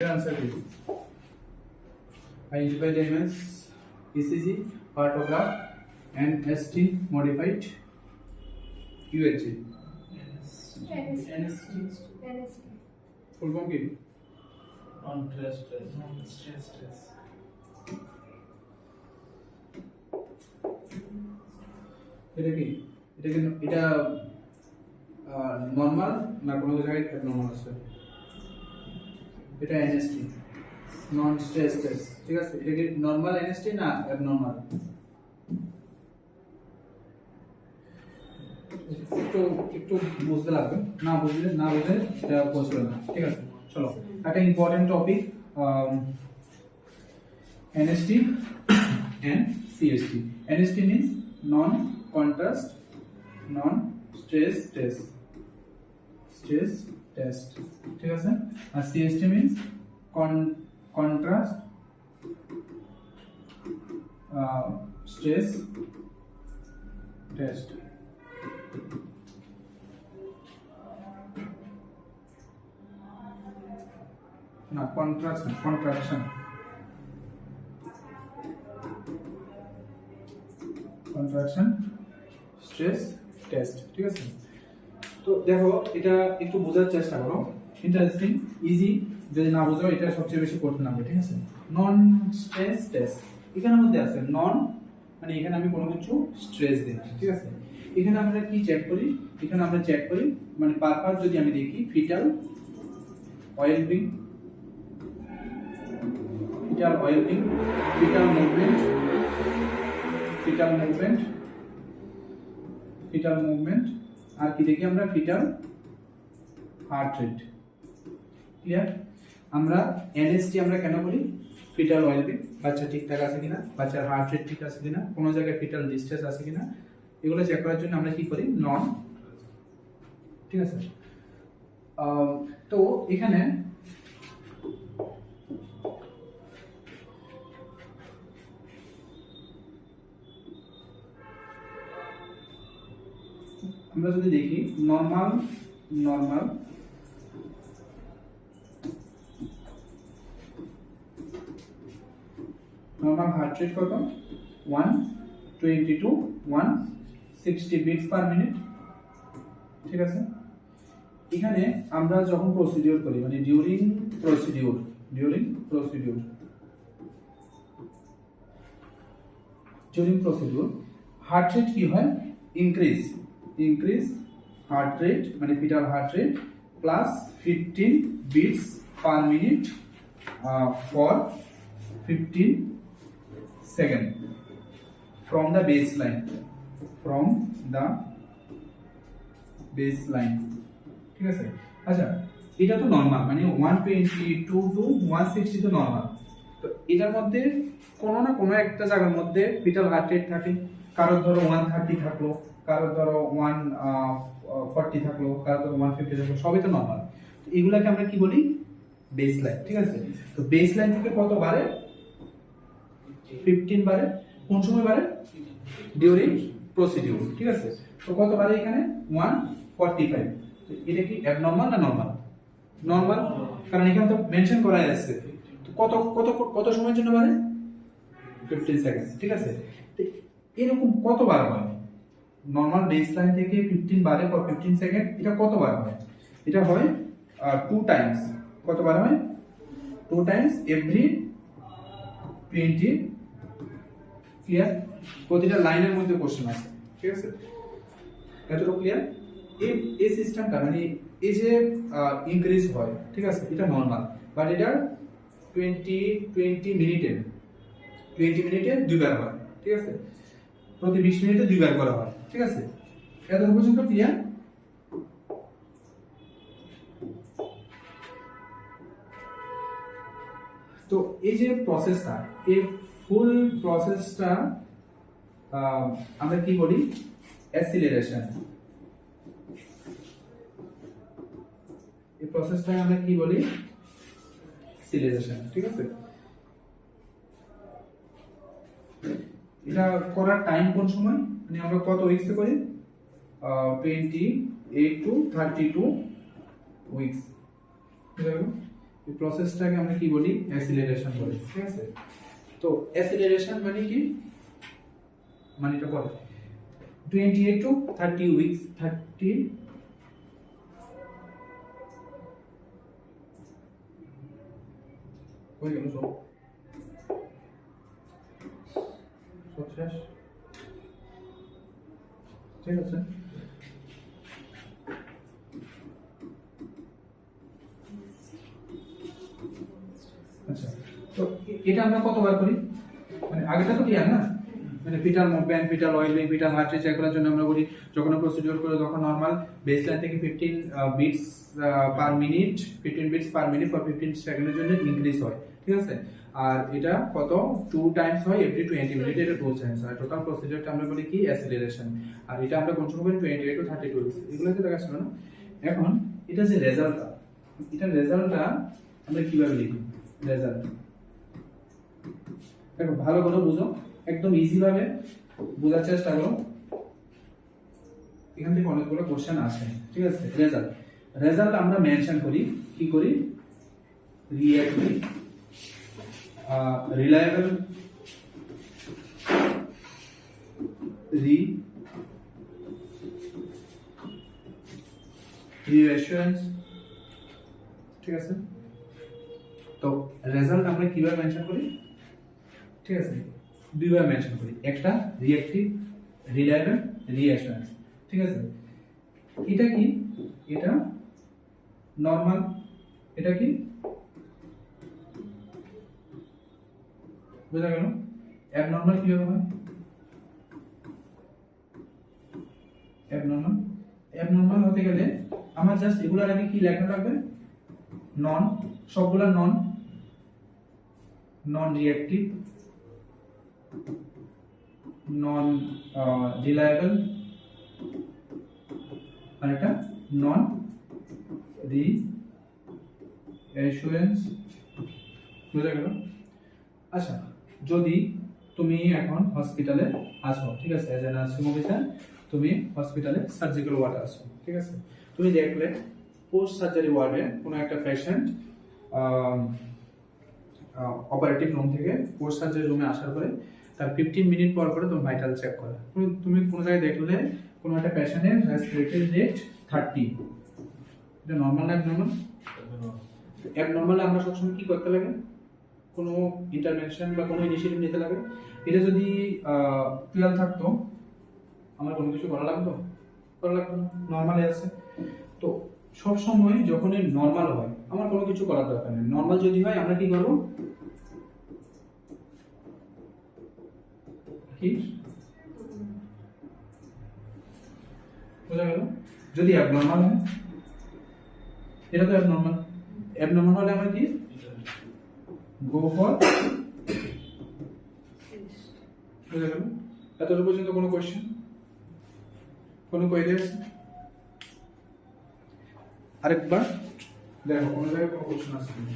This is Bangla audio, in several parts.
এটা आंसर কি identify the image ECG photograph and ST modified UHG NST full form কি non-stress এটা কি এটা নরমাল না কোনো জায়গায় অ্যাবনরমাল আছে এটা এনএসটি নন স্ট্রেস টেস্ট ঠিক আছে এটা কি নরমাল এনএসটি না অ্যাবনরমাল একটু একটু বুঝতে লাগবে না বুঝলে এটা বুঝবে না ঠিক আছে চলো একটা important topic NST and CST NST means non contrast non stress test ঠিক আছে আর CST means contrast stress test না contraction স্ট্রেস টেস্ট ঠিক আছে তো দেখো এটা একটু বোঝার চেষ্টা করো ইন্টারেস্টিং ইজি যদি না বুঝো এটা সবচেয়ে বেশি কঠিন লাগবে ঠিক আছে নন স্ট্রেস টেস্ট এখানের মধ্যে আছে নন মানে এখানে আমি কোনো কিছু স্ট্রেস দিই না ঠিক আছে এখানে আমরা কি চেক করি এখানে আমরা চেক করি মানে পারপাস যদি আমি দেখি fetal well being fetal movement আর কি দেখি আমরা ফিটাল হার্ট রেট ক্লিয়ার আমরা এনএসটি আমরা কেন করি ফিটাল অয়েল পিং বাচ্চা ঠিকঠাক আছে কিনা বাচ্চার হার্ট রেট ঠিক আছে কিনা কোনো জায়গায় ফিটাল ডিস্ট্রেস আছে কিনা এগুলো চেক করার জন্য আমরা কি করি নন ঠিক আছে তো এখানে আমরা যদি দেখি নরমাল হার্ট রেট কত 120 to 160 বিটস পার মিনিট ঠিক আছে এখানে আমরা যখন প্রসিডিউর করি মানে ডিউরিং প্রসিডিউর হার্ট রেট কি হয় ইনক্রিজ heart rate মানে fetal heart rate plus 15 beats per minute for 15 seconds from the baseline ঠিক আছে আচ্ছা এটা তো নরমাল মানে 122 to 160 তো নরমাল তো এটার মধ্যে কোনো না কোনো একটা জায়গার মধ্যে fetal heart rate থাকে কারোর ধরো 130 থাকলো কারোর ধরো 140 থাকলো কারোর ধরো 150 থাকলো সবই তো নরমাল এগুলাকে আমরা কি বলি বেসলাইন ঠিক আছে তো বেসলাইন থেকে কত বাড়ে 15 বাড়ে কোন সময় বাড়ে ডিউরিং প্রসিডিউর ঠিক আছে তো কত বাড়ে এখানে 145 এটা কি অ্যাবনরমাল না নরমাল কারণ এখানে তো মেনশন করা আছে তো কত সময়ের জন্য বাড়ে 15 সেকেন্ড ঠিক আছে তো এরকম কতবার হয় নরমাল বেসলাইন থেকে 15 বাড়ে ফর 15 সেকেন্ড এটা কতবার হয় এটা হয় 2 টাইমস কতবার হয় 2 টাইমস এভরি 20 ক্লিয়ার প্রতিটা লাইনের মধ্যে কোশ্চেন আছে ঠিক আছে এতটুকু ক্লিয়ার এই সিস্টেমটা মানে এই যে ইনক্রিজ হয় ঠিক আছে এটা নরমাল বাট এটা 20 মিনিটে দুইবার হয় ঠিক আছে প্রতি 20 মিনিটে দুইবার করা হয় ঠিক আছে এতটুকু পর্যন্ত ক্লিয়ার তো এই যে প্রসেসটা এই ফুল প্রসেসটা আমরা কি বলি অ্যাসিলারেশন এই প্রসেসটা আমরা কি বলি অ্যাসিলারেশন ঠিক আছে এটা করার টাইম কোন সময় মানে আমরা কত উইকসে করি 28 to 32 উইকস এই প্রসেসটাকে আমরা কি বলি, অ্যাসিলারেশন বলি, ঠিক আছে। তো অ্যাসিলারেশন মানে কি, মানে এটা পড়ে 28 to 30 উইকস, 30 হয়ে গেল সব শেষ, ঠিক আছে। আচ্ছা, তো এটা আমরা কতবার করি, মানে আগেটা তো ক্লিয়ার না, মানে fetal movement, fetal oiling, fetal heart rate এগুলোর জন্য আমরা বলি যখন প্রসিডিউর করে তখন নরমাল বেসলাইন থেকে 15 beats per minute, 15 beats per minute for 15 সেকেন্ডের জন্য ইনক্রিজ হয়, ঠিক আছে। আর এটা কত 2 টাইমস হয় এভরি 20 মিনিট, এটা 2 টাইমস হয়। টোটাল প্রসিডিউরটা আমরা বলি কি, অ্যাসিলারেশন। আর এটা আমরা কন্ট্রোল করি 28 to 32 উইকস, এগুলো তো দেখাচ্ছিল না। এখন এটা যে রেজাল্টটা, এটা রেজাল্টটা আমরা কিভাবে লিখি, রেজাল্ট দেখো ভালো করে বুঝো, একদম ইজি ভাবে বোঝার চেষ্টা করো, এখান থেকে অনেকগুলো কোশ্চেন আসে, ঠিক আছে। রেজাল্ট, রেজাল্ট আমরা মেনশন করি, কি করি, রিঅ্যাক্টিভ, রিলায়েবল, রিঅ্যাসুরেন্স, ঠিক আছে। তো রেজাল্ট আমরা কিভাবে মেনশন করি, ঠিক আছে, দুইবার মেনশন করি, একটা রিঅ্যাক্টিভ, রিলায়েবল, রিঅ্যাসুরেন্স, ঠিক আছে। এটা কি, এটা নরমাল, এটা কি, বোঝা গেল। অ্যাবনরমাল কিভাবে হয়, অ্যাবনরমাল, অ্যাবনরমাল হতে গেলে আমার জাস্ট এগুলার আগে কি লেখা থাকবে, নন, সবগুলা নন, নন রিঅ্যাক্টিভ, নন রিলায়েবল, আর একটা নন রিঅ্যাসুরেন্স, বুঝা গেল। আচ্ছা, যদি তুমি এখন হসপিটালে আসো, ঠিক আছে, এজ এ নার্সিং অফিসার তুমি হসপিটালে সার্জিক্যাল ওয়ার্ডে আসো, ঠিক আছে। তুমি দেখলে পোস্ট সার্জারি ওয়ার্ডে কোনো একটা পেশেন্ট অপারেটিভ রুম থেকে পোস্ট সার্জারি রুমে আসার পরে তার 15 মিনিট পর পরে তুমি ভাইটাল চেক করো। তুমি কোনো জায়গায় দেখলে কোনো একটা পেশেন্টের রেসপিরেটরি রেট 30, এটা নর্মাল না অ্যাবনর্মাল? অ্যাবনর্মালে আমরা সবসময় কি করতে লাগে, কোনো ইন্টারভেনশন বা কোনো ইনিশিয়েটিভ নিতে লাগে। এটা যদি 12 থাকতো আমার কোনো কিছু করা লাগতো না, নর্মালে আছে। তো সব সময় যখন নর্মাল হয় আমার কোনো কিছু করার দরকার নেই। নর্মাল যদি হয় আমরা কি করব, কি বোঝা গেল। যদি অ্যাবনর্মাল হয়, এটা তো অ্যাবনর্মাল, অ্যাবনর্মাল হলে আমরা কি গো ফর, বোঝা গেল। এতটুকু পর্যন্ত কোনো কোয়েশ্চেন, কোনো কোয়েরি আছে? আরেকবার দেখো কোনো জায়গায় কোনো কোয়েশ্চেন আছে কিনা।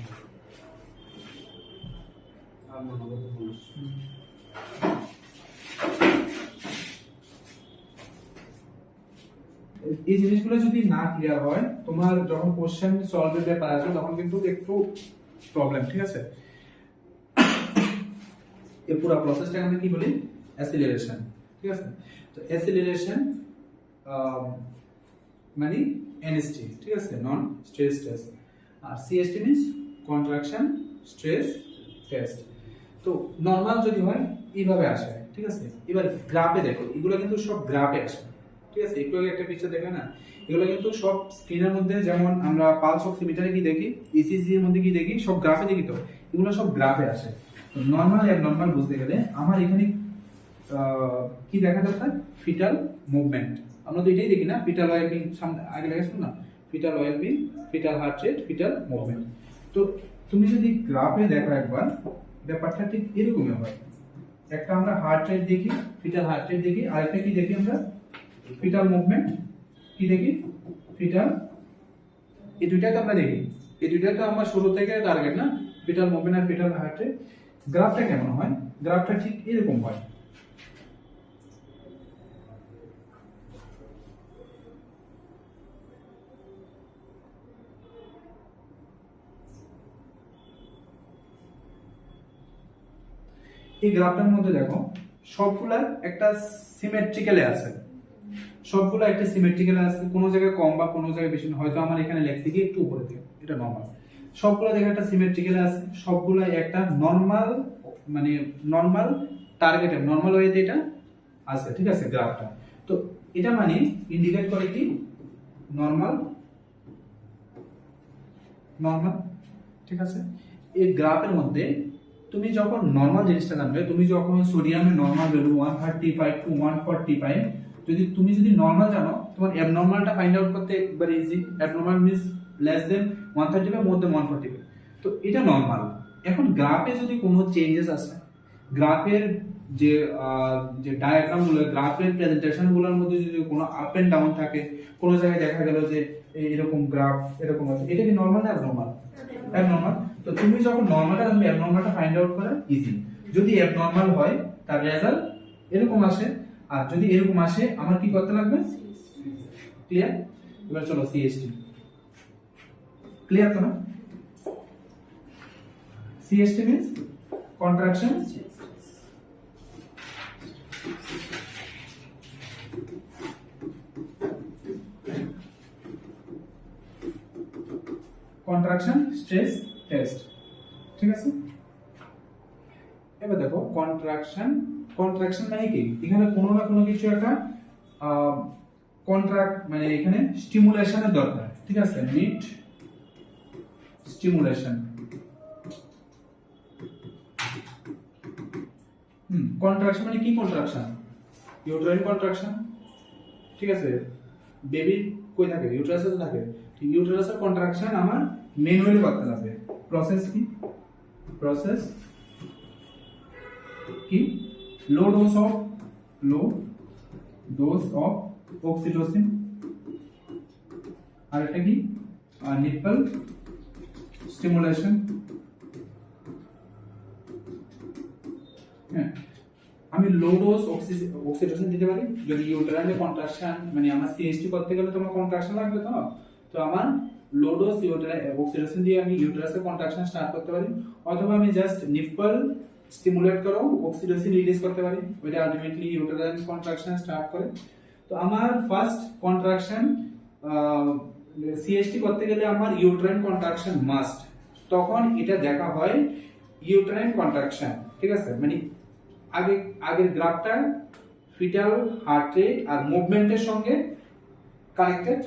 এই জিনিসগুলো যদি না ক্লিয়ার হয় তোমার যখন কোশ্চেন সলভের ব্যাপার আসবে তখন কিন্তু একটু প্রবলেম, ঠিক আছে। এই পুরো প্রসেসটা আমরা কি বলি, অ্যাসিলারেশন, ঠিক আছে। তো অ্যাসিলারেশন মানে এনএসটি, ঠিক আছে, নন স্ট্রেস টেস্ট, আর CST means contraction stress test. তো নরমাল যদি হয় এইভাবে আসে, ঠিক আছে। এবার গ্রাফে দেখো, এগুলো কিন্তু সব গ্রাফে আসে, ঠিক আছে। একটু আগে একটা পিকচার দেখে না, এগুলো কিন্তু সব স্ক্রিনের মধ্যে, যেমন আমরা পালস অক্সিমিটারে কি দেখি, ইসিজি এর মধ্যে কি দেখি, সব গ্রাফে দেখি। তো এগুলো সব গ্রাফে আসে। তো নরমাল আর নরমাল বুঝতে গেলে আমার এখানে কি দেখা দরকার, ফিটাল মুভমেন্ট। আমরা তো এটাই দেখি না, ফিটাল ওয়েলবিং সামনে আগে লেগেছিল না, fetal wellbeing, fetal heart rate, fetal movement. তো তুমি যদি গ্রাফে দেখো একবার, ব্যাপারটা ঠিক এরকমই হয়। একটা আমরা হার্ট রেট দেখি, ফিটাল হার্ট রেট দেখি, আরেকটা কি দেখি আমরা, ফিটাল মুভমেন্ট, কি দেখি, ফিটাল, এই দুইটাই তো আমরা দেখি, এই দুইটাই তো আমরা শুরু থেকে টার্গেট না, ফিটাল মুভমেন্ট আর ফিটাল হার্ট রেট। গ্রাফটা কেমন হয়, গ্রাফটা ঠিক এরকম হয়। এই গ্রাফটার মধ্যে দেখো সবগুলা একটা সিমেট্রিক্যালে আছে, সবগুলা একটা সিমেট্রিক্যালে আছে, কোনো জায়গায় কম বা কোনো জায়গায় বেশি, হয়তো আমার এখানে লিখতে গিয়ে একটু উপরে থেকে, এটা নরমাল। সবগুলা দেখে একটা সিমেট্রিক্যালে আছে, সবগুলা একটা নরমাল মানে নরমাল টার্গেটে নরমাল ওয়েতে এটা আছে, ঠিক আছে গ্রাফটা। তো এটা মানে ইন্ডিকেট করে কি নরমাল, নরমাল, ঠিক আছে। এই গ্রাফের মধ্যে তুমি যখন নরমাল জিনিসটা জানবে, তুমি যখন সোডিয়ামের নরমাল ভ্যালু 135 টু 145, তুমি যদি নরমাল জানো, তোমার অ্যাবনরমালটা ফাইন্ড আউট করতে একবারে easy. Abnormal means less than 135 মোর দেন 145, তো এটা নরমাল। এখন গ্রাফে যদি কোনো চেঞ্জেস আসে, গ্রাফের যে যে ডায়াগ্রাম গুলো, গ্রাফের প্রেজেন্টেশন গুলোর মধ্যে যদি কোনো আপ এন্ড ডাউন থাকে, কোনো জায়গায় দেখা গেল যে এরকম গ্রাফ এরকম আছে, এটা কি নরমাল না অ্যাবনরমাল? অ্যাবনরমাল। তো তুমি যখন নরমালটা জানবে, অ্যাবনরমালটা ফাইন্ড আউট করা ইজি। যদি অ্যাবনরমাল হয় তার রেজাল্ট এরকম আসে, আর যদি এরকম আসে আমার কি করতে লাগবে? ক্লিয়ার? এবার চলো সিএসটি। ক্লিয়ার তো না? CST means contraction contraction stress test, ঠিক আছে। এবার দেখো কন্ট্রাকশন, কন্ট্রাকশন মানে কি? এখানে কোনো না কোনো কিছু একটা কন্ট্রাক্ট মানে এখানে স্টিমুলেশনের দরকার, ঠিক আছে। Need stimulation. কন্ট্রাকশন মানে কি? কন্ট্রাকশন ইউটেরাইন কন্ট্রাকশন, ঠিক আছে। বেবি কই থাকে? ইউটেরাসে থাকে। ইউটেরাসের কন্ট্রাকশন আমার ম্যানুয়ালি করতে হবে। প্রসেস কি? প্রসেস কি? লো ডোজ অফ অক্সিটোসিন, আর এটা কি? Nipple stimulation. হ্যাঁ, আমি লো ডোজ অক্সিটোসিন দিতে পারি যদি ইউটেরাইনে কন্ট্রাকশন মানে আমার সিএসটি করতে গেলে তোমার কন্ট্রাকশন লাগবে, তো আমার লো ডোজ অক্সিটোসিন দিয়ে আমি ইউটেরাসের কন্ট্রাকশন স্টার্ট করতে পারি, অথবা আমি জাস্ট নিপল স্টিমুলেট করো অক্সিটোসিন রিলিজ করতে পারি, ওইটা আলটিমেটলি ইউটেরাইন কন্ট্রাকশন স্টার্ট করে। তো আমার ফার্স্ট কন্ট্রাকশন সিএসটি করতে গেলে আমার ইউটেরাইন কন্ট্রাকশন মাস্ট, তখন এটা দেখা হয় ইউটেরাইন কন্ট্রাকশন, ঠিক আছে। মানে আগের গ্রাফটা ফিটাল হার্ট রেট আর মুভমেন্টের সঙ্গে কানেক্টেড,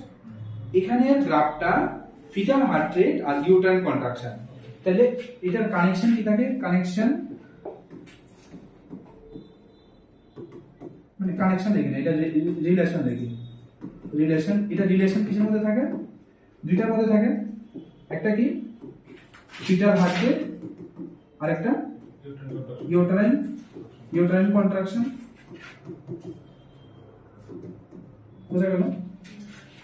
এখানে গ্রাফটা ফিটাল হার্ট রেট আর ইউটেরাইন কন্ট্রাকশন, তাহলে এটার কানেকশন কি থাকে? কানেকশন মানে কানেকশন দেখি না, এটা রিলেশন দেখি। রিলেশন, এটা রিলেশন কিসের মধ্যে থাকে? দুইটার মধ্যে থাকে। একটা কি? ফিটাল হার্ট রেট, আর একটা ইউটেরাইন কন্ট্রাকশন। বুঝা গেল?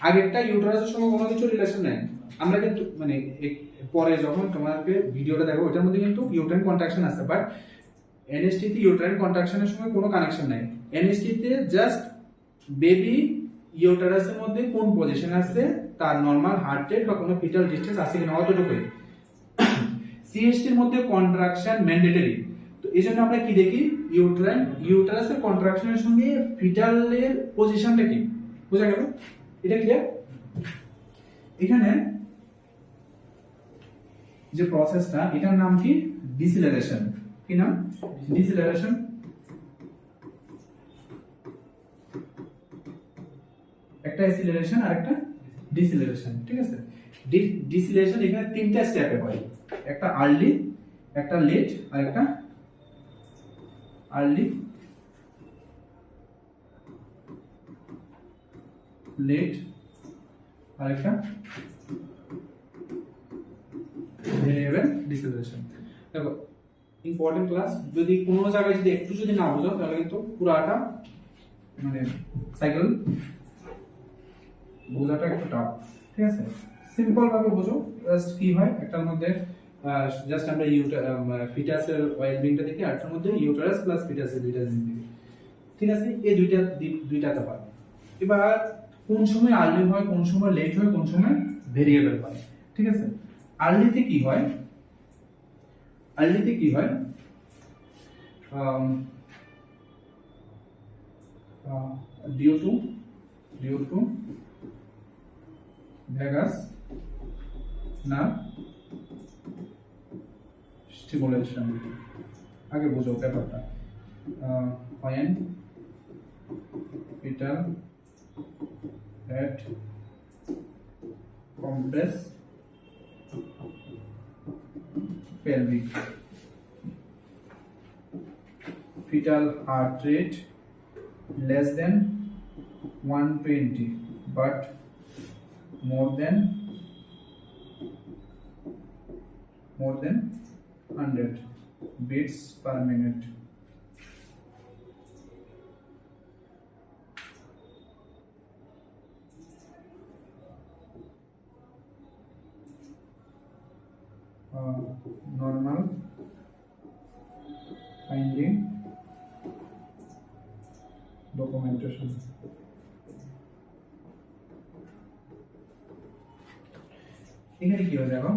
আগেরটা ইউটেরাসের সঙ্গে কোনো কিছু রিলেশন নাই, আমরা কিন্তু মানে পরে যখন তোমাকে ভিডিওটা দেখো ওটার মধ্যে কিন্তু ইউটেরাইন কন্ট্রাকশন আছে, বাট এনএসটি তে ইউটেরাইন কন্ট্রাকশনের সঙ্গে কোনো কানেকশন নাই। এনএসটি তে জাস্ট বেবি ইউটেরাসের মধ্যে কোন পজিশন আছে, তার নরমাল হার্ট রেট বা কোনো ফিটাল ডিসটেন্স আছে কিনা অতটুকুই। সিএসটির মধ্যে কন্ট্রাকশন ম্যান্ডেটরি, তো এই জন্য আমরা কি দেখি? ইউটেরাসের কন্ট্রাকশনের সঙ্গে ফিটালের পজিশনটা কি, বুঝা গেল? এটা ক্লিয়ার? এখানে যে প্রসেসটা, এটার নাম কি? ডিসিলারেশন। কি নাম? ডিসিলারেশন। একটা অ্যাসিলারেশন আর একটা ডিসিলারেশন, ঠিক আছে। ডিসিলারেশন এখানে তিনটা স্টেপে হয়, একটা আর্লি, একটা লেট, আর একটা আর্লি, লেট, আর একটা ভেরিয়েবল ডিসিলারেশন। দেখো ইম্পর্টেন্ট ক্লাস, যদি কোনো জায়গায় যদি একটু যদি না বোঝো তাহলে কিন্তু পুরাটা মানে সাইকেল বোঝাটা একটু টাফ, ঠিক আছে। সিম্পল ভাবে বোঝো। জাস্ট কি হয়, একটার মধ্যে জাস্ট আমরা ফিটাসের ওয়েলবিংটা দেখি, আরটার মধ্যে ইউটেরাস প্লাস ফিটাসের দুইটা জিনিস দেখি, ঠিক আছে। এই দুইটাতে হয়। এবার কোন সময় আর্লি হয়, কোন সময় লেট হয়, কোন সময় ভেরিয়েবল হয়, ঠিক আছে। আর্লিতে কি হয়? আর্লিতে কি হয়? due to vagus nerve stimulation আগে বুঝো ব্যাপারটা when fetal head compress pelvic fetal heart rate less than 120 but more than 100 beats per minute. Normal finding documentation. এখানে কি হয়ে দেখো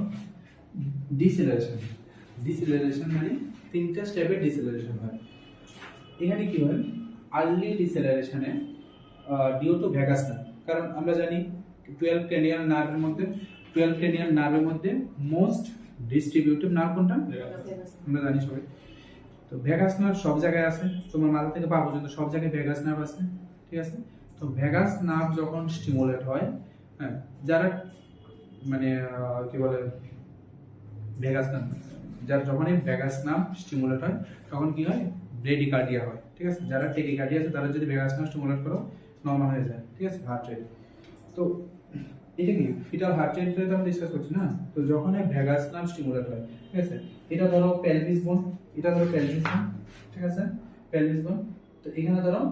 ডিসেলারেশন মানে তিনটা স্টেপে ডিসেলারেশন হয়। এখানে কি হয় আর্লি ডিসেলারেশনে ডিউ টু ভ্যাগাস নার্ভ, কারণ আমরা জানি 12 ক্রেনিয়াল নার্ভের মধ্যে মোস্ট ডিস্ট্রিবিউটিভ নার্ভ কোনটা আমরা জানি সবাই। তো ভ্যাগাস নার্ভ সব জায়গায় আছে, তোমার মাথা থেকে পা পর্যন্ত সব জায়গায় ভ্যাগাস নার্ভ আছে, ঠিক আছে। তো ভ্যাগাস নার্ভ যখন স্টিমুলেট হয়, হ্যাঁ, যারা মানে কি বলে ভ্যাগাস নার্ভ যখনই ভ্যাগাস নার্ভ স্টিমুলেট হয় তখন কি হয় ব্রেডিকার্ডিয়া হয়, ঠিক আছে। যারা টেকিকার্ডিয়া আছে তারা যদি ভ্যাগাস নার্ভ স্টিমুলেট করো নরমাল হয়ে যায়, ঠিক আছে, হার্ট রেট। তো এটা কি ফিটাল হার্ট রেট তো আমরা ডিসকাস করছি না। তো যখন ভ্যাগাস নার্ভ স্টিমুলেট হয়, ঠিক আছে, এটা ধরো পেলভিস বোন, ঠিক আছে, পেলভিস বোন। তো এখানে ধরো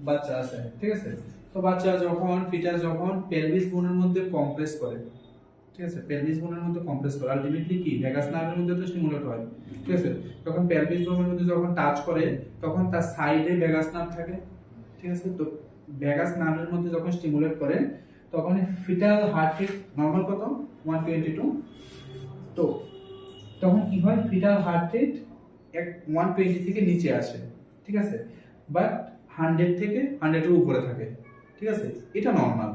বাচ্চা আছে, ঠিক আছে। তো বাচ্চা যখন ফিটাস যখন পেলভিস বোনের মধ্যে কম্প্রেস করে, ঠিক আছে, পেলভিস বোনের মধ্যে কম্প্রেস করে আলটিমেটলি কি ভ্যাগাস নার্ভের মধ্যে তো স্টিমুলেট হয়, ঠিক আছে। যখন পেলভিস বোনের মধ্যে যখন টাচ করে তখন তার সাইডে ভ্যাগাস নার্ভ থাকে, ঠিক আছে। তো ভ্যাগাস নার্ভের মধ্যে যখন স্টিমুলেট করে তখন ফিটাল হার্ট রেট নরমাল কত 122। তো তখন কি হয় ফিটাল হার্ট রেট 120 থেকে নিচে আসে, ঠিক আছে, বাট 100 থেকে 100 এর উপরে থাকে, ঠিক আছে। এটা নরমাল,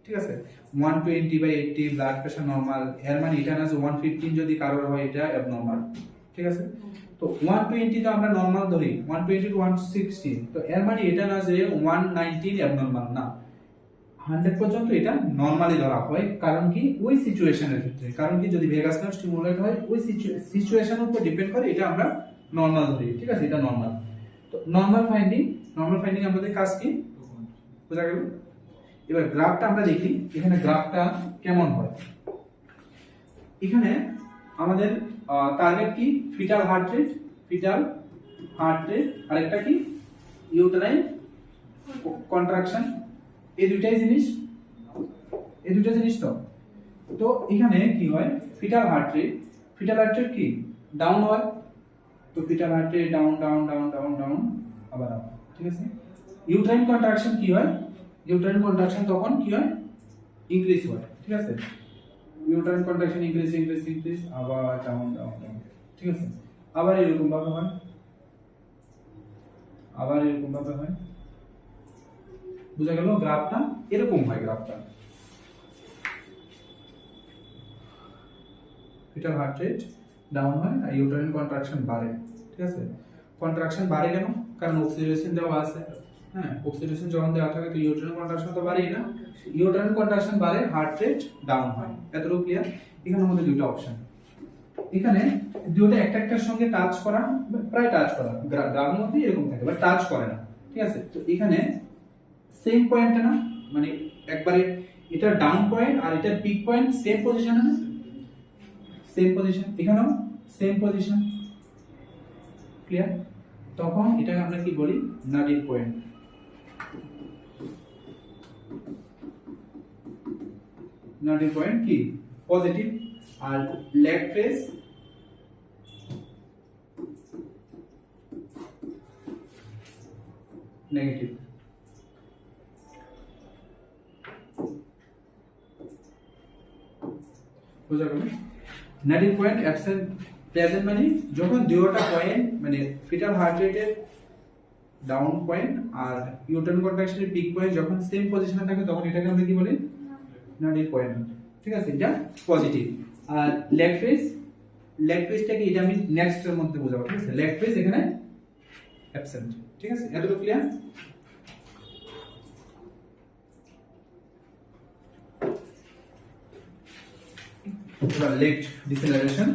ঠিক আছে। 120/80 ব্লাড প্রেশার নরমাল, এর মানে এটা না যে 115 যদি কারোর হয় এটা অ্যাবনরমাল, ঠিক আছে। তো 120 তো আমরা নরমাল ধরি, 120 টু 160, তো এর মানে এটা না যে 119 অ্যাবনরমাল না, 100 পর্যন্ত এটা নরমালি ধরা হয়। কারণ কি ওই সিচুয়েশনের ক্ষেত্রে, কারণ কি যদি ভ্যাগাস নার্ভ স্টিমুলেট হয় ওই সিচুয়েশনের উপর ডিপেন্ড করে এটা আমরা নরমাল ধরি, ঠিক আছে, এটা নরমাল। তো নরমাল ফাইন্ডিং আমাদের কাজ কি বোঝা গেল। এবার গ্রাফটা আমরা দেখি, এখানে গ্রাফটা কেমন হয়। এখানে আমাদের টার্গেট কি ফিটাল হার্ট রেট, আরেকটা কি ইউটেরাইন কন্ট্রাকশন, এই দুইটা জিনিস তো। তো এখানে কি হয় ফিটাল হার্ট রেট কি ডাউন হয়, তো ফিটাল হার্ট রেট ডাউন আবার আপ, ঠিক আছে। ইউটেরাইন কন্ট্রাকশন কি হয়, ইউটেরাইন কন্ট্রাকশন তখন কি হয় ইনক্রিজ হয়, ঠিক আছে। ইউটেরাইন কন্ট্রাকশন ইনক্রিজ আবার ডাউন, ঠিক আছে। আবার এরকম ভাবে হয়, বুঝা গেল। গ্রাফটা এরকম হয়, গ্রাফটা ফিটাল হার্ট রেট ডাউন হয় আর ইউটেরাইন কন্ট্রাকশন বাড়ে, ঠিক আছে। কন্ট্রাকশন বাড়ে কেন, কারণ অক্সিজেশন দেওয়া আছে, হ্যাঁ, অক্সিজেশন যখন দেওয়া থাকে তো ইউটেরাইন কন্ট্রাকশন তো বাড়েই না, ইউটেরাইন কন্ট্রাকশন বাড়ে হার্ট রেট ডাউন হয়। এতটুকু ক্লিয়ার। এখানে আমাদের দুটো অপশন, এখানে দুটো একটার সঙ্গে টাচ করা, প্রায় টাচ করা, গ্রাফের মধ্যে এরকম থাকে বাট টাচ করে না, ঠিক আছে। তো এখানে সেম পয়েন্ট না, মানে একবারে এটা ডাউন পয়েন্ট আর এটা পিক পয়েন্ট সেম পজিশন না, সেম পজিশন, এখানেও সেম পজিশন, ক্লিয়ার। তখন এটাকে আমরা কি বলি নাডির পয়েন্ট। নাডির পয়েন্ট কি পজিটিভ, আর লেগ ফেস নেগেটিভ। বুঝা গেল। নাডির পয়েন্ট অ্যাবসেন্ট প্রেজেন্ট মানে যখন দুটোটা পয়েন্ট মানে ফিটাল হার্ট রেটের ডাউন পয়েন্ট আর ইউটার্ন কন্ট্রাকশনের পিক পয়েন্ট যখন সেম পজিশনে থাকে তখন এটাকে আমরা কি বলি নাডির পয়েন্ট। ঠিক আছে, এটা পজিটিভ। আর লেগ ফেজটাকে এটা আমি নেক্সট এর মধ্যে বোঝাবো। ঠিক আছে, লেগ ফেজ এখানে অ্যাবসেন্ট। ঠিক আছে, এতটুকু ক্লিয়ার? এবার লেট ডিসেলারেশন।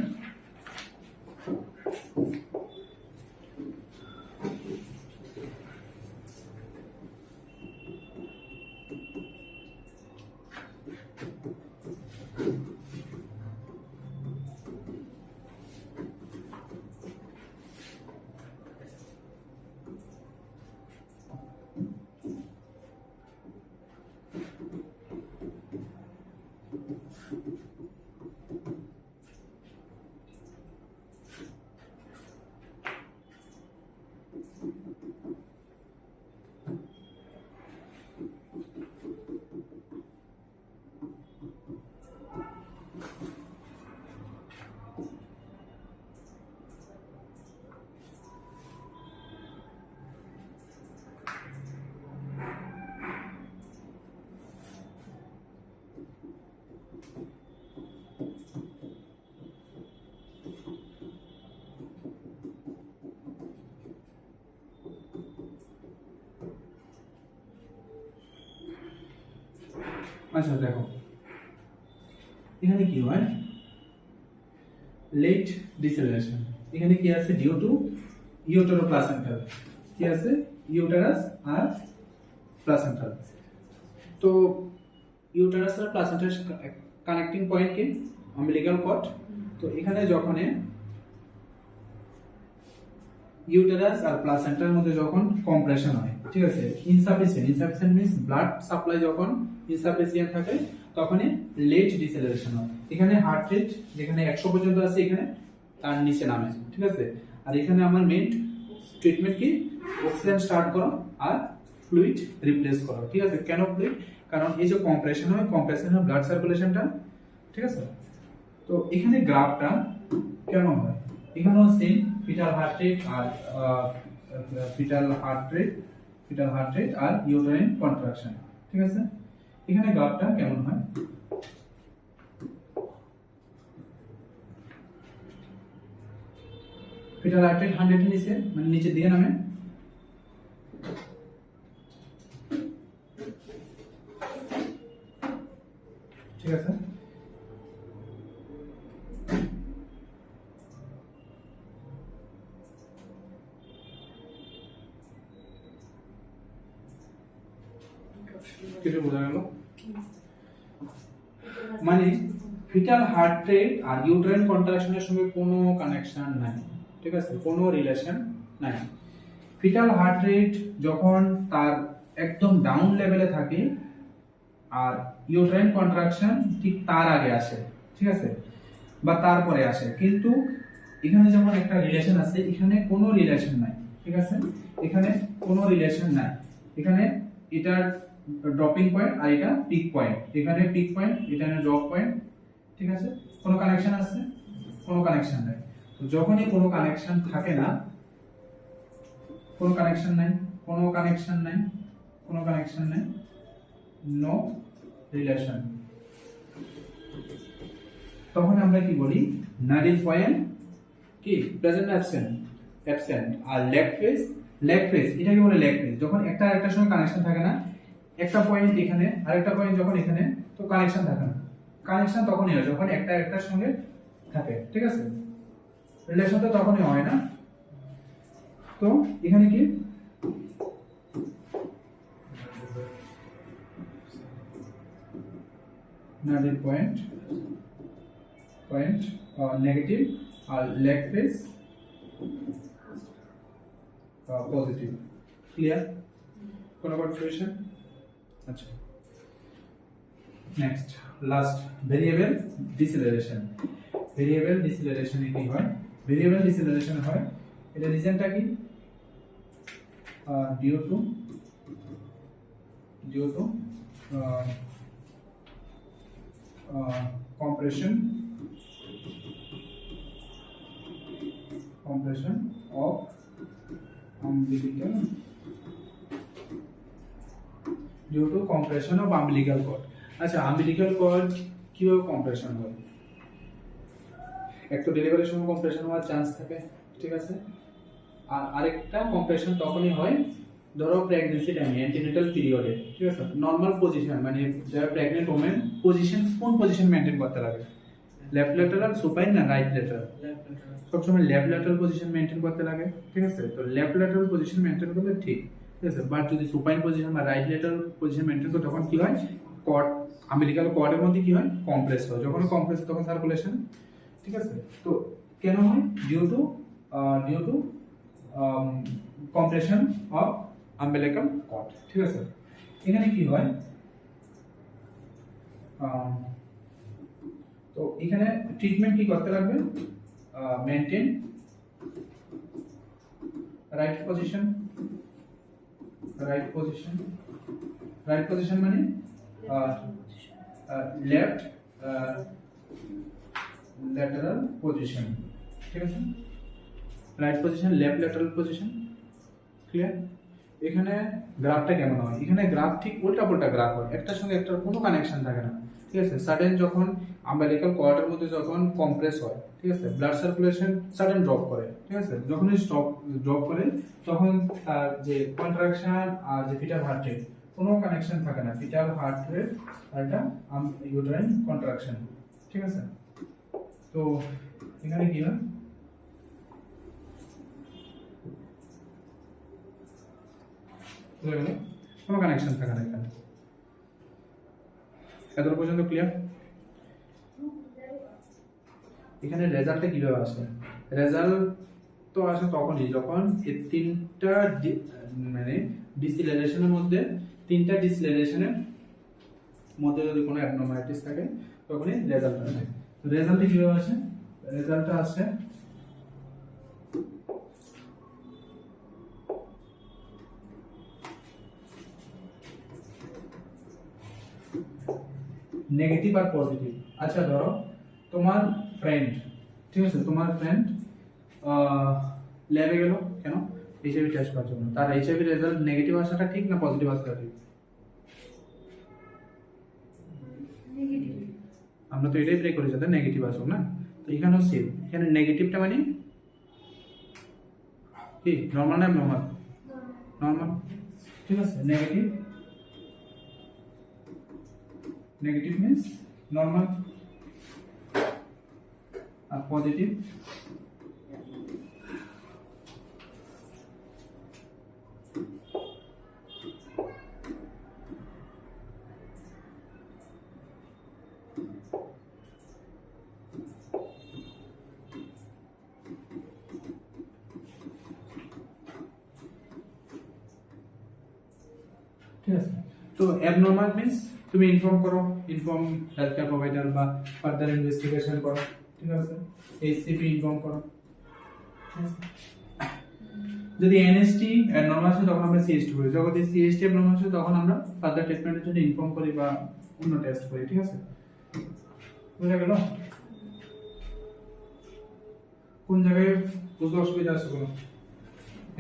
আচ্ছা দেখো এখানে কি হয়, লেট ডিসেলারেশন। এখানে কি আছে, ডিউ টু ইউটেরো প্লাসেন্টাল। কি আছে, ইউটেরাস আর প্লাসেন্টাল। তো ইউটেরাস আর প্লাসেন্টাল কানেক্টিং পয়েন্ট কি অম্বিলিকাল কর্ড। তো এখানে যখন ইউটেরাস আর প্লাসেন্টার মধ্যে যখন কম্প্রেশন হয়, ঠিক আছে, ইনসাফিসিয়েন্ট মিন্স ব্লাড সাপ্লাই যখন ইনসাফিসিয়েন্ট থাকে তখনই লেট ডিসেলারেশন হয়। এখানে হার্ট রেট যেখানে 100 পর্যন্ত আছে এখানে তার নিচে নামে। ঠিক আছে, আর এখানে আমার মেইন ট্রিটমেন্ট কি, অক্সিজেন স্টার্ট করো আর ফ্লুইড রিপ্লেস করো। ঠিক আছে, কেন ফ্লুইড, কারণ এই যে কম্প্রেশন হয় ব্লাড সার্কুলেশনটা। ঠিক আছে, তো এখানে গ্রাফটা কেন হয়, এখানেও সেম ফিটাল হার্ট রেট আর ইউটেরাইন কন্ট্রাকশন। ঠিক আছে, এখানে গ্রাফটা কেমন হয়, ফিটাল হার্ট রেট 100 এর নিচে মানে নিচের দিকে নামে। ঠিক আছে, কিছু বোঝা গেল? মানে ফিটাল হার্ট রেট আর ইউটেরাইন কন্ট্রাকশনের সঙ্গে কোনো কানেকশন নাই। ঠিক আছে, কোনো রিলেশন নাই। ফিটাল হার্ট রেট যখন তার একদম ডাউন লেভেলে থাকে আর ইউটেরাইন কন্ট্রাকশন ঠিক তার আগে আসে। ঠিক আছে, বা তারপরে আসে, কিন্তু এখানে যেমন একটা রিলেশন আছে, এখানে কোনো রিলেশন নাই। ঠিক আছে, এখানে কোনো রিলেশন নাই। এখানে এটার ড্রপিং পয়েন্ট আর এটা পিক পয়েন্ট, এখানে পিক পয়েন্ট এখানে ড্রপ পয়েন্ট। ঠিক আছে, কোনো কানেকশন আছে, কোনো কানেকশন নাই। তো যখনই কোনো কানেকশন থাকে না, কোনো কানেকশন নাই, কোনো কানেকশন নাই, কোনো কানেকশন নাই, নো রিলেশন, তখন আমরা কি বলি, নাডির পয়েন্ট কি প্রেজেন্ট অ্যাবসেন্ট। আর লেগ ফেজ এটাকে বলে লেগ ফেজ, যখন একটা আরেকটার সঙ্গে কানেকশন থাকে না, একটা পয়েন্ট এখানে আরেকটা পয়েন্ট যখন এখানে, তো কানেকশন থাকে না। কানেকশন তখনই হয় যখন একটা একটার সঙ্গে থাকে। ঠিক আছে, রিলেশন তো তখনই হয় না। তো এখানে কি নাডির পয়েন্ট নেগেটিভ আর লেগ ফেজ পজিটিভ। ক্লিয়ার? কোনো কনফিউশন? আচ্ছা, next last variable deceleration. Variable ডিসেলারেশনে কি হয়, ভেরিয়েবল ডিসেলারেশন হয় এটা রিজনটা কি, due to compression compression of umbilical due to compression of umbilical cord। আচ্ছা umbilical cord কিভাবে কম্প্রেশন হয়? এক তো ডেলিভারির সময় কম্প্রেশন হওয়ার চান্স থাকে, ঠিক আছে, আর আরেকটা কম্প্রেশন তখনই হয় ধরো প্রেগন্যান্সি টাইমে, অ্যান্টিনেটাল পিরিয়ডে, ঠিক আছে। নর্মাল পজিশন মানে যারা প্রেগন্যান্ট ওমেন পজিশন কোন পজিশন মেইনটেইন করতে লাগে? লেফট ল্যাটারাল, সুপাইন না রাইট ল্যাটারাল? সবসময় লেফট ল্যাটারাল পজিশন মেইনটেইন করতে লাগে, ঠিক আছে। তো লেফট ল্যাটারাল পজিশন মেইনটেইন করলে ঠিক আছে, বাট যদি সুপাইন পজিশন বা রাইট ল্যাটারাল পজিশন মেইনটেইন করে তখন কি হয়? কর্ড, আম্বিলিকাল কর্ডের মধ্যে কি হয়? কম্প্রেস হয়। যখন কম্প্রেস হয় তখন সার্কুলেশন, ঠিক আছে। তো কেন হয়? Due to compression of umbilical cord, ঠিক আছে। এখানে কি হয়? তো এখানে ট্রিটমেন্ট কি করতে লাগবে? মেইনটেইন রাইট পজিশন মানে লেফট ল্যাটারাল পজিশন, ঠিক আছে। Right position, left lateral position, clear? এখানে গ্রাফটা কেমন হয়? এখানে গ্রাফ ঠিক উল্টা পুল্টা গ্রাফ হয়, একটার সঙ্গে একটার কোনো কানেকশন থাকে না, ঠিক আছে। সাডেন যখন আম্বিলিকাল কর্ডের মধ্যে যখন কম্প্রেস হয়, ঠিক আছে, ব্লাড সার্কুলেশন সাডেন ড্রপ করে, ঠিক আছে। যখনই ড্রপ করে তখন তার যে কন্ট্রাকশন আর যে ফিটাল হার্ট রেট কোনো কানেকশন থাকে না, ফিটাল হার্ট রেট আর এটা ইউটেরাইন কন্ট্রাকশন, ঠিক আছে। তো এখানে কি হয়? কোনো কানেকশন থাকে না এখানে। এত পর্যন্ত ক্লিয়ার? এখানে রেজাল্টটা কিভাবে আসে? রেজাল্ট তো আসে তখনই যখন এই তিনটা মানে ডিসিলারেশনের মধ্যে, তিনটা ডিসিলারেশনের মধ্যে যদি কোনো অ্যাবনরমালিটিস থাকে তখনই রেজাল্ট আসে। রেজাল্টটা কিভাবে আসে? রেজাল্টটা আসে নেগেটিভ আর পজিটিভ। আচ্ছা ধরো তোমার ফ্রেন্ড, ঠিক আছে, তোমার ফ্রেন্ড ল্যাবে গেল কেন? এইচআইভি টেস্ট করার জন্য। তার এইচআইভি রেজাল্ট নেগেটিভ আসাটা ঠিক না পজিটিভ আসাটা ঠিক? আমরা তো এটাই প্রে করি যাতে নেগেটিভ আসুক না। তো এখানেও সেম, এখানে নেগেটিভটা মানে কি? নর্মাল না নর্মাল? নর্মাল, ঠিক আছে। নেগেটিভ means normal আর পজিটিভ ঠিক আছে। তো অ্যাবনর্মাল মিন্স তুমি ইনফর্ম হেলথ কেয়ার প্রোভাইডার বা ফার্দার ইনভেস্টিগেশন করো, ঠিক আছে। এইচসিপি ইনফর্ম করো, ঠিক আছে। যদি এনএসটি নরমাল আছে তখন আমরা সিএসটি করি, যখন সিএসটি নরমাল আছে তখন আমরা ফার্দার ট্রিটমেন্টের জন্য ইনফর্ম করি বা অন্য টেস্ট করি, ঠিক আছে। বুঝা গেল? কোন জায়গায় বুঝতে অসুবিধা আছে কোনো?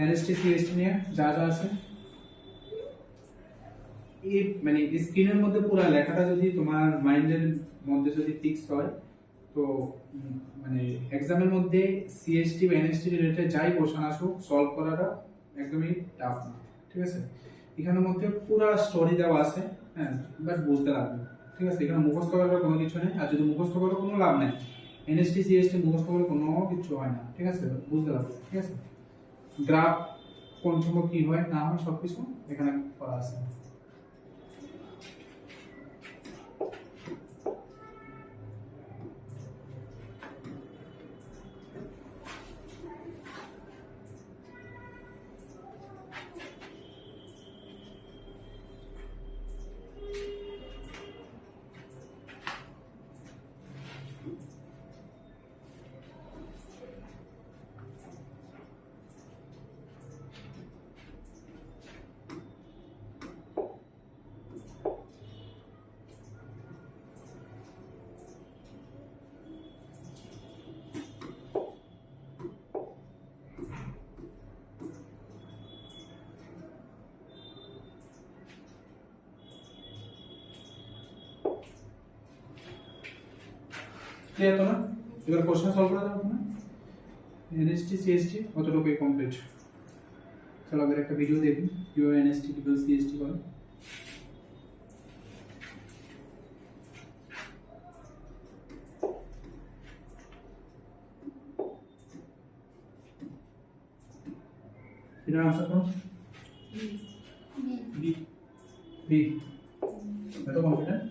এনএসটি সিএসটি নিয়ে যা যা আছে এই মানে স্ক্রিনের মধ্যে পুরো লেখাটা যদি তোমার মাইন্ডের মধ্যে যদি ফিক্স হয় তো মানে এক্সামের মধ্যে সিএসটি বা এনএসটি রিলেটেড যাই কোশ্চেন আসুক সলভ করাটা একদমই টাফ না, ঠিক আছে। এখানের মধ্যে পুরো স্টোরি দেওয়া আছে, হ্যাঁ, বাট বুঝতে লাগবে, ঠিক আছে। এখানে মুখস্থ করার কোনো কিছু নেই, আর যদি মুখস্থ করার কোনো লাভ নেই, এনএসটি সিএসটি মুখস্থ করে কোনো কিছু হয় না, ঠিক আছে, বুঝতে লাগবে, ঠিক আছে। গ্রাফ কোন সময় কি হয় না হয় সবকিছু এখানে করা আছে। ক্লিয়ার তো না? এবার কোশ্চেন সলভ করা যাবে না? এনএসটি সিএসটি কতটুকুই কমপ্লিট। চলো আবার একটা ভিডিও দেখি কিভাবে এনএসটি কিভাবে সিএসটি করে। এটার আনসার করো বি বি এত কনফিডেন্ট?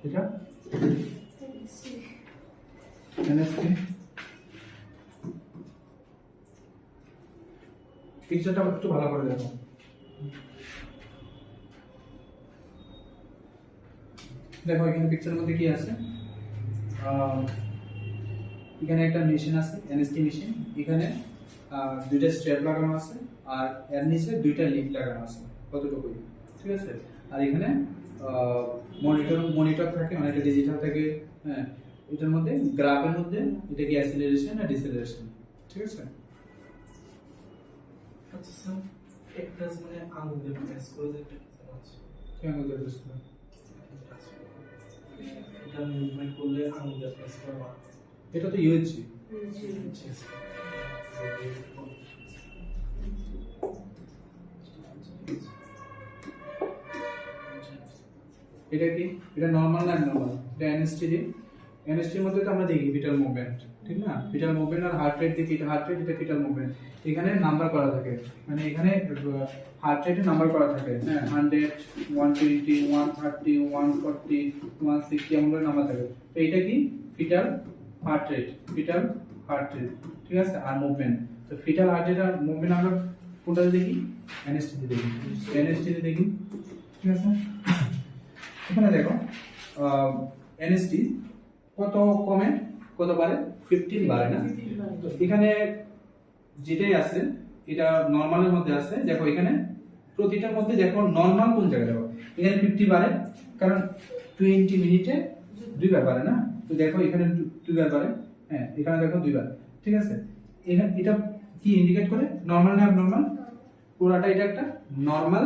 এটা এনএসটি পিকচারটা একটু ভালো করে দেখো। দেখো এখানে পিকচারের মধ্যে কি আছে, এখানে একটা মেশিন আছে এনএসটি মেশিন, এখানে দুইটা স্ট্র্যাপ লাগানো আছে আর এর নিচে দুইটা লিড লাগানো আছে কতটুকু, ঠিক আছে। আর এখানে মনিটর থাকে, অনেকটা ডিজিটাল থাকে। হ্যাঁ, এটার মধ্যে গ্রাফের মধ্যে এটা কি অ্যাসিলারেশন না ডিসেলারেশন, ঠিক আছে। আচ্ছা স্যার, একটা মানে আঙুল দিয়ে প্রেস করে যে একটা কিছু আছে, কি আঙুল দিয়ে প্রেস করে? এটা মুভমেন্ট করলে আঙুল দিয়ে প্রেস করা। এটা তো ইউএসজি। এটা কি, এটা নরমাল না নরমাল? এটা এনএসটি দি, এনএসটির মধ্যে তো আমরা দেখি ফিটাল মুভমেন্ট, ঠিক না? ফিটাল মুভমেন্ট আর হার্ট রেট দেখি, এটা হার্ট রেট, এটা ফিটাল মুভমেন্ট। এখানে নাম্বার করা থাকে, মানে এখানে হার্ট রেটে নাম্বার করা থাকে, হ্যাঁ, 100, 120, 130, 140, 160 এমন করে নাম্বার থাকে। তো এটা কি fetal heart rate, fetal heart rate, ঠিক আছে। আর মুভমেন্ট, তো ফিটাল হার্ট রেট আর মুভমেন্ট আমরা কোনটাতে দেখি? এনএসটিতে দেখি, এনএসটিতে দেখি, ঠিক আছে। এখানে দেখো এনএসটি কত কমে কত বাড়ে? 15 বাড়ে না? তো এখানে যেটাই আছে এটা নরমালের মধ্যে আছে। দেখো এখানে প্রতিটার মধ্যে দেখো নরমাল কোন জায়গায়, দেখো এখানে 50 বাড়ে কারণ 20 মিনিটে দুইবার বাড়ে না? তো দেখো এখানে দুইবার বাড়ে, হ্যাঁ এখানে দেখো দুইবার, ঠিক আছে। এখানে এটা কি ইন্ডিকেট করে? নরমাল না অ্যাবনরমাল? পুরাটা এটা একটা নরমাল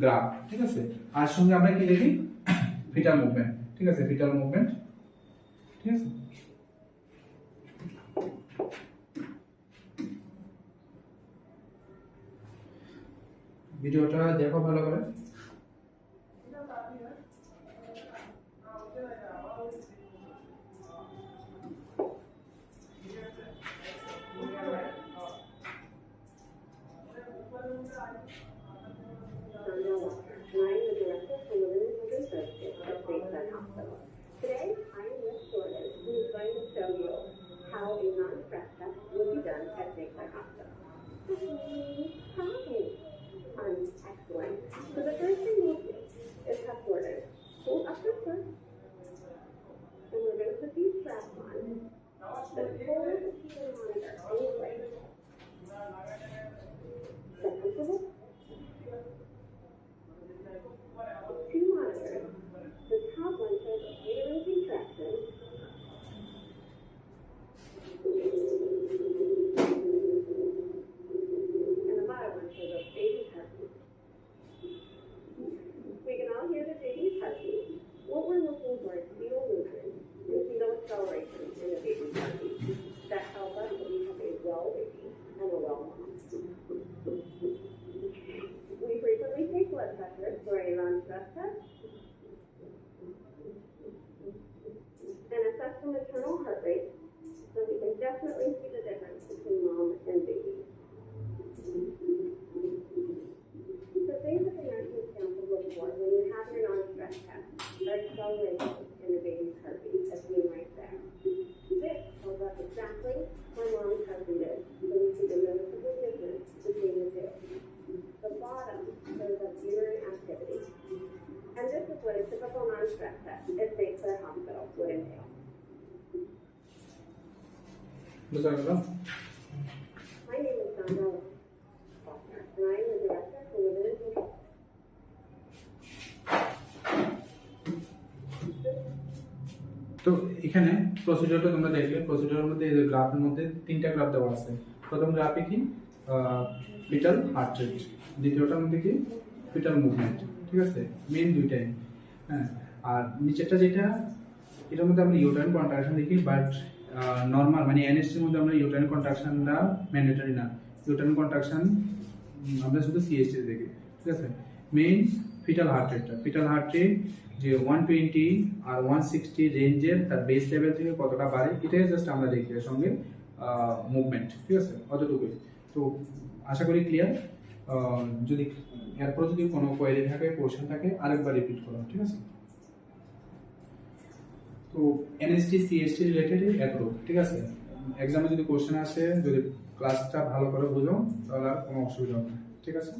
গ্রাফ, ঠিক আছে। আর সঙ্গে আমরা কি দেখি? ফিটাল মুভমেন্ট, ঠিক আছে, ফিটাল মুভমেন্ট, ঠিক আছে। ভিডিওটা দেখো ভালো করে। Today, I am Miss Jordan, who is going to show you how a non-stress test will be done at St. Hospital. Hi. Excellent. So the first thing we'll do is have Jordan hold up her foot, and we're going to put these straps on. But hold the heater monitor in place. Is that comfortable? Two monitors. The top one shows a uterine contraction. And the bottom one shows a baby's heartbeat. We can all hear the baby's heartbeat. What we're looking for is fetal movement and fetal acceleration in the baby's heartbeat. That tells us that we have a well baby and a well mom. We frequently take blood pressure for a non-stress test and assess the maternal heart rate, so we can definitely see the difference between mom and baby. So things that the nursing council look for when you have your non-stress test are acceleration in the baby's heartbeat, as seen right there. This tells us exactly where mom's heartbeat is, so we see the noticeable difference between the two. The bottom shows us uterine activity. And this is what a typical non-stress test at St. Clair Hospital would entail. বুঝা গেল? My name is Sandra Faulkner, and I am the director for Women in Control. তো এখানে প্রসিডিউরটা তোমরা দেখলে, প্রসিডিউরের মধ্যে এই যে গ্রাফের মধ্যে তিনটা গ্রাফ দেওয়া আছে। প্রথম গ্রাফে কি ফিটাল হার্ট রেট, দ্বিতীয়টার মধ্যে কি ফিটাল মুভমেন্ট, ঠিক আছে, মেন দুইটাই। হ্যাঁ, আর নিচেরটা যেটা, এটার মধ্যে আমরা ইউটারাইন কন্ট্রাকশন দেখি, বাট নর্মাল মানে এনএসটির মধ্যে আমরা ইউটারাইন কন্ট্রাকশনটা ম্যান্ডেটরি না, ইউটারাইন কন্ট্রাকশন আমরা শুধু সিএসটি দেখি, ঠিক আছে। মেইন ফিটাল হার্ট রেট যে 120 আর 160 রেঞ্জের তার বেস লেভেল থেকে কতটা বাড়ে, এটাই জাস্ট আমরা দেখি, এর সঙ্গে মুভমেন্ট, ঠিক আছে, অতটুকুই। তো আশা করি ক্লিয়ার। যদি এরপর যদি কোনো কোয়েরি থাকে, কোশ্চেন থাকে, আরেকবার রিপিট করো, ঠিক আছে। তো এনএসটি সিএসটি রিলেটেড এতটুকু, ঠিক আছে। এক্সামে যদি কোশ্চেন আসে, যদি ক্লাসটা ভালো করে বুঝো, তাহলে আর কোনো অসুবিধা হবে না, ঠিক আছে।